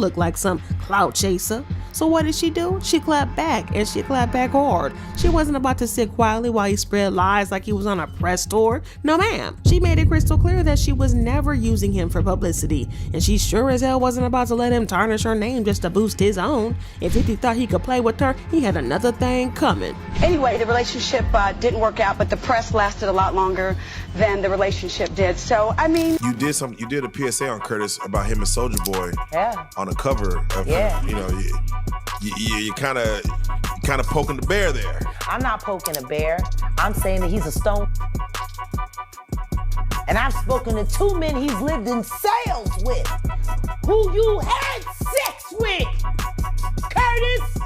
look like some clout chaser. So what did she do? She clapped back, and she clapped back hard. She wasn't about to sit quietly while he spread lies like he was on a press tour. No ma'am. She made it crystal clear that she was never using him for publicity, and she sure as hell wasn't about to let him tarnish her name just to boost his own. If 50 thought he could play with her, he had another thing coming. Anyway, the relationship didn't work out, but the press lasted a lot longer than the relationship did. So, I mean... You did a PSA on Curtis about him and Soulja Boy. Yeah. On the cover of you kind of poking the bear there. I'm not poking a bear. I'm saying that he's a stone. And I've spoken to 2 men he's lived in sales with, who you had sex with, Curtis.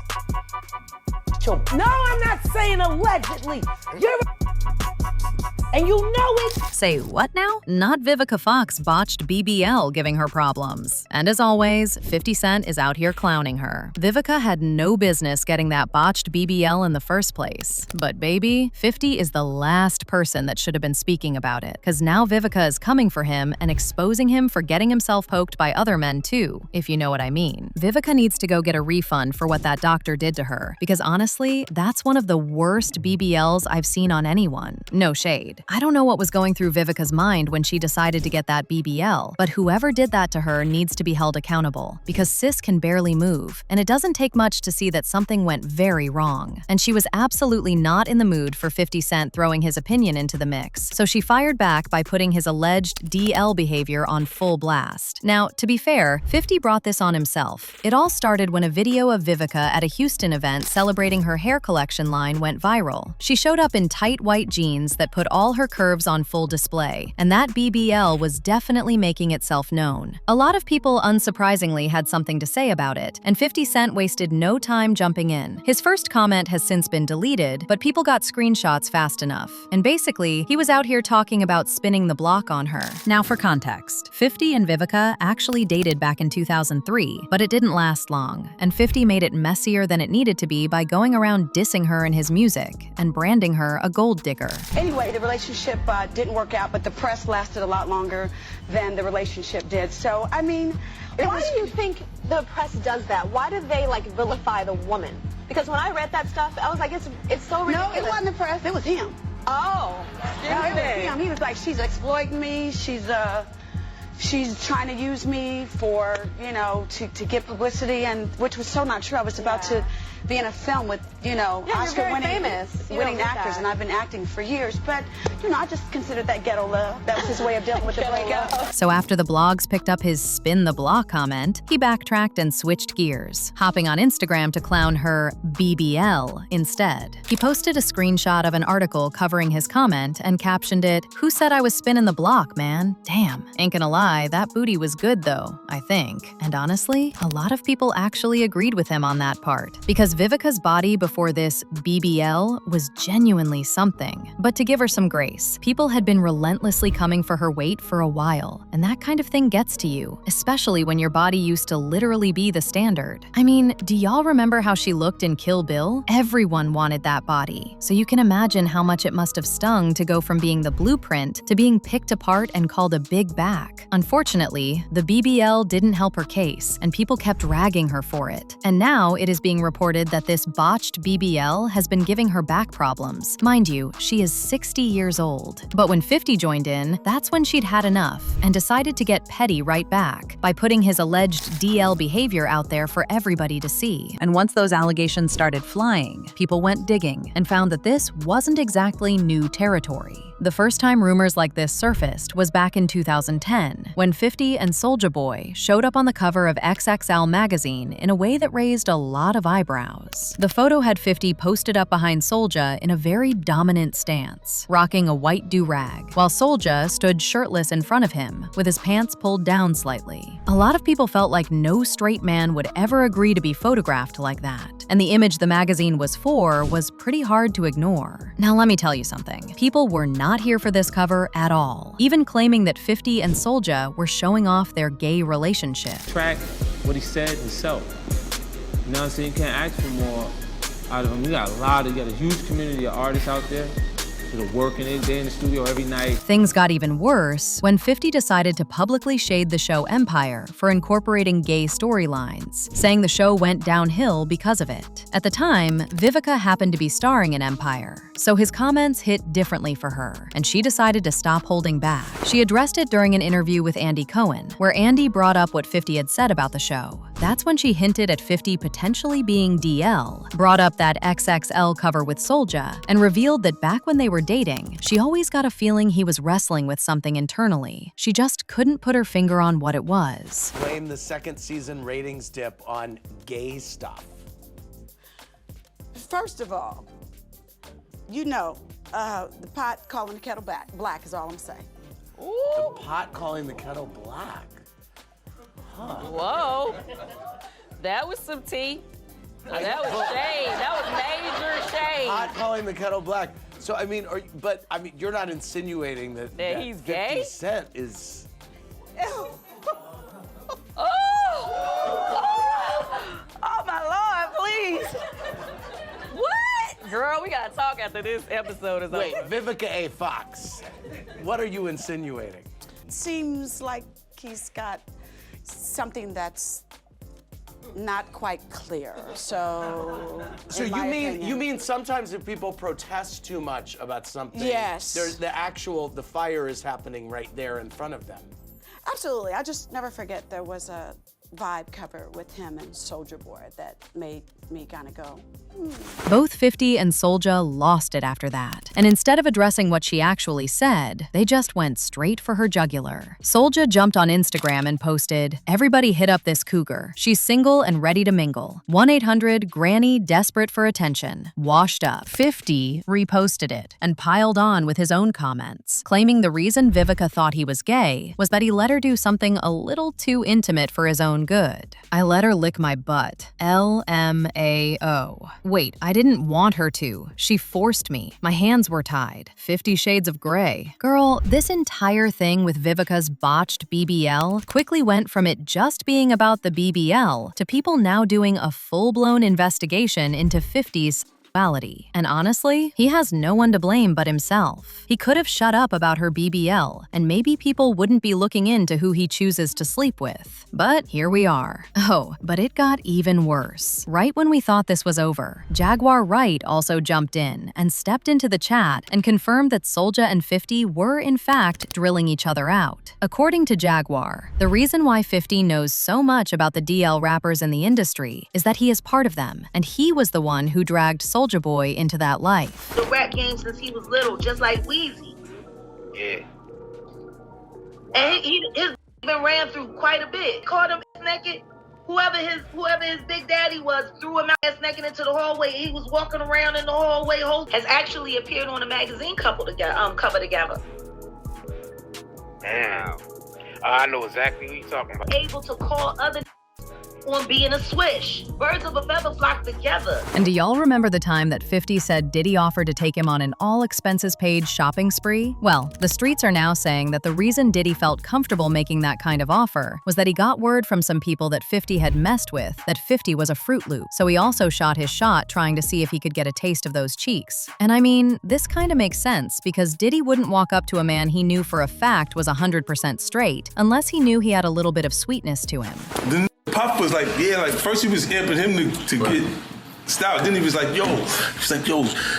No, I'm not saying allegedly. And you know it. Say what now? Not Vivica Fox botched BBL giving her problems. And as always, 50 Cent is out here clowning her. Vivica had no business getting that botched BBL in the first place. But baby, 50 is the last person that should have been speaking about it. Cause now Vivica is coming for him and exposing him for getting himself poked by other men too, if you know what I mean. Vivica needs to go get a refund for what that doctor did to her. Because honestly, that's one of the worst BBLs I've seen on anyone. No shade. I don't know what was going through Vivica's mind when she decided to get that BBL, but whoever did that to her needs to be held accountable, because sis can barely move, and it doesn't take much to see that something went very wrong. And she was absolutely not in the mood for 50 Cent throwing his opinion into the mix, so she fired back by putting his alleged DL behavior on full blast. Now, to be fair, 50 brought this on himself. It all started when a video of Vivica at a Houston event celebrating her hair collection line went viral. She showed up in tight white jeans that put all her curves on full display, and that BBL was definitely making itself known. A lot of people unsurprisingly had something to say about it, and 50 Cent wasted no time jumping in. His first comment has since been deleted, but people got screenshots fast enough. And basically, he was out here talking about spinning the block on her. Now for context, 50 and Vivica actually dated back in 2003, but it didn't last long, and 50 made it messier than it needed to be by going around dissing her in his music and branding her a gold digger. Anyway, the relationship didn't work out, but the press lasted a lot longer than the relationship did. So, I mean... Why do you think the press does that? Why do they, like, vilify the woman? Because when I read that stuff, I was like, it's so ridiculous. No, it wasn't the press. It was him. Oh. No, it was him. He was like, she's exploiting me. She's trying to use me for, to get publicity, and which was so not true. I was about to be in a film with, Oscar-winning actors, and I've been acting for years. But, I just considered that ghetto love. That was his way of dealing with the breakup. So after the blogs picked up his spin the block comment, he backtracked and switched gears, hopping on Instagram to clown her BBL instead. He posted a screenshot of an article covering his comment and captioned it, "Who said I was spinning the block, man? Damn. Ain't gonna lie, that booty was good though, I think." And honestly, a lot of people actually agreed with him on that part, because Vivica's body before this BBL was genuinely something. But to give her some grace, people had been relentlessly coming for her weight for a while, and that kind of thing gets to you, especially when your body used to literally be the standard. I mean, do y'all remember how she looked in Kill Bill? Everyone wanted that body, so you can imagine how much it must have stung to go from being the blueprint to being picked apart and called a big back. Unfortunately, the BBL didn't help her case, and people kept ragging her for it. And now it is being reported that this botched BBL has been giving her back problems. Mind you, she is 60 years old. But when 50 joined in, that's when she'd had enough and decided to get petty right back by putting his alleged DL behavior out there for everybody to see. And once those allegations started flying, people went digging and found that this wasn't exactly new territory. The first time rumors like this surfaced was back in 2010, when 50 and Soulja Boy showed up on the cover of XXL magazine in a way that raised a lot of eyebrows. The photo had 50 posted up behind Soulja in a very dominant stance, rocking a white do-rag, while Soulja stood shirtless in front of him, with his pants pulled down slightly. A lot of people felt like no straight man would ever agree to be photographed like that, and the image the magazine was for was pretty hard to ignore. Now let me tell you something. People were not here for this cover at all, even claiming that 50 and Soulja were showing off their gay relationship. Track what he said himself. You know what I'm saying? You can't ask for more out of him. You got a huge community of artists out there. working day in the studio every night. Things got even worse when 50 decided to publicly shade the show Empire for incorporating gay storylines, saying the show went downhill because of it. At the time, Vivica happened to be starring in Empire, so his comments hit differently for her, and she decided to stop holding back. She addressed it during an interview with Andy Cohen, where Andy brought up what 50 had said about the show. That's when she hinted at 50 potentially being DL, brought up that XXL cover with Soulja, and revealed that back when they were dating, she always got a feeling he was wrestling with something internally. She just couldn't put her finger on what it was. Blame the second season ratings dip on gay stuff. First of all, you know, the pot calling the kettle black is all I'm saying. The pot calling the kettle black. Whoa. That was some tea. That was shade. That was major shade. Pot calling the kettle black. So, I mean, you're not insinuating that he's 50 gay? Cent is... Oh, my Lord, please. What? Girl, we gotta talk after this episode is over. Wait, Vivica Fox, what are you insinuating? Seems like he's got something that's not quite clear. So you mean sometimes if people protest too much about something, yes, there's the fire is happening right there in front of them. Absolutely. I just never forget there was a Vibe cover with him and Soulja Boy that made me kind of go, Both 50 and Soulja lost it after that, and instead of addressing what she actually said, they just went straight for her jugular. Soulja jumped on Instagram and posted, "Everybody hit up this cougar. She's single and ready to mingle. 1-800-GRANNY desperate for attention. Washed up." 50 reposted it and piled on with his own comments, claiming the reason Vivica thought he was gay was that he let her do something a little too intimate for his own good. "I let her lick my butt. LMAO. Wait, I didn't want her to. She forced me. My hands were tied. 50 Shades of Grey." Girl, this entire thing with Vivica's botched BBL quickly went from it just being about the BBL to people now doing a full-blown investigation into 50's sexuality. And honestly, he has no one to blame but himself. He could have shut up about her BBL, and maybe people wouldn't be looking into who he chooses to sleep with. But here we are. Oh, but it got even worse. Right when we thought this was over, Jaguar Wright also jumped in and stepped into the chat and confirmed that Soulja and 50 were in fact drilling each other out. According to Jaguar, the reason why 50 knows so much about the DL rappers in the industry is that he is part of them, and he was the one who dragged Soulja Boy into that life. The rap game since he was little, just like Weezy. Yeah. And his been ran through quite a bit. Caught him naked. Whoever his big daddy was threw him out naked into the hallway. He was walking around in the hallway. Has actually appeared on a magazine cover together. Damn. I know exactly what you're talking about. Able to call other on being a swish. Birds of a feather flock together. And do y'all remember the time that 50 said Diddy offered to take him on an all-expenses-paid shopping spree? Well, the streets are now saying that the reason Diddy felt comfortable making that kind of offer was that he got word from some people that 50 had messed with that 50 was a Fruit Loop. So he also shot his shot trying to see if he could get a taste of those cheeks. And I mean, this kind of makes sense because Diddy wouldn't walk up to a man he knew for a fact was 100% straight unless he knew he had a little bit of sweetness to him. Puff was like, yeah, like first he was amping him to get stout. Then he was like,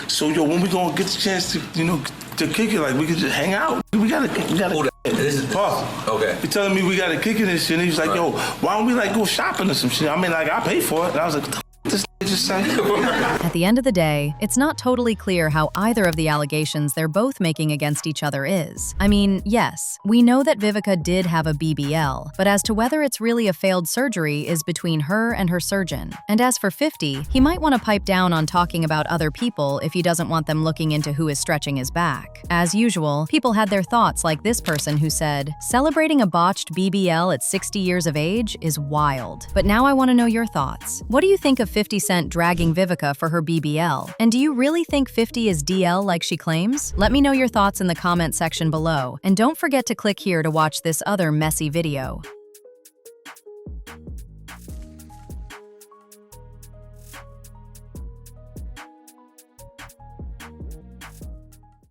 so when we gonna get the chance to, to kick it? Like we could just hang out. We gotta. This is Puff. Okay. He telling me we gotta kick it and shit. And he was like, why don't we like go shopping or some shit? I mean, like I pay for it. And I was like, what the this just say? At the end of the day, it's not totally clear how either of the allegations they're both making against each other is. I mean, yes, we know that Vivica did have a BBL, but as to whether it's really a failed surgery is between her and her surgeon. And as for 50, he might want to pipe down on talking about other people if he doesn't want them looking into who is stretching his back. As usual, people had their thoughts, like this person who said, "Celebrating a botched BBL at 60 years of age is wild." But now I want to know your thoughts. What do you think of 50 Cent dragging Vivica for her BBL? And do you really think 50 is DL like she claims? Let me know your thoughts in the comment section below, and don't forget to click here to watch this other messy video.